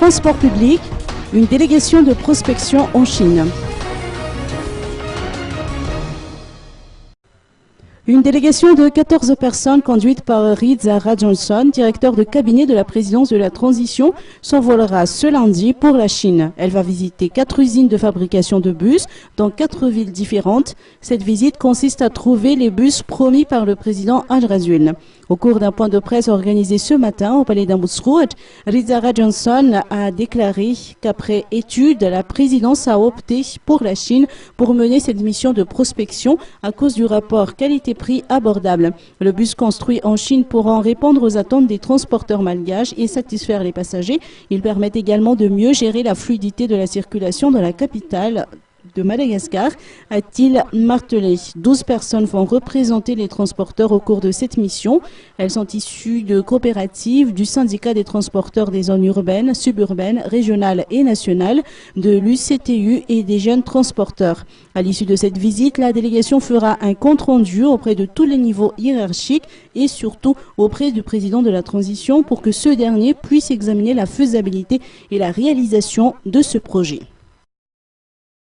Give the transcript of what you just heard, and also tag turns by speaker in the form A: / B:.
A: transport public, une délégation de prospection en Chine. Une délégation de 14 personnes conduite par Riza Rajanson, directeur de cabinet de la présidence de la transition, s'envolera ce lundi pour la Chine. Elle va visiter 4 usines de fabrication de bus dans 4 villes différentes. Cette visite consiste à trouver les bus promis par le président Al-Razul. Au cours d'un point de presse organisé ce matin au palais d'Amoussroud, Riza Rajanson a déclaré qu'après étude, la présidence a opté pour la Chine pour mener cette mission de prospection à cause du rapport qualité-prix abordable. Le bus construit en Chine pourra répondre aux attentes des transporteurs malgaches et satisfaire les passagers. Il permet également de mieux gérer la fluidité de la circulation dans la capitale de Madagascar, a-t-il martelé. 12 personnes vont représenter les transporteurs au cours de cette mission. Elles sont issues de coopératives, du syndicat des transporteurs des zones urbaines, suburbaines, régionales et nationales, de l'UCTU et des jeunes transporteurs. À l'issue de cette visite, la délégation fera un compte-rendu auprès de tous les niveaux hiérarchiques et surtout auprès du président de la transition pour que ce dernier puisse examiner la faisabilité et la réalisation de ce projet.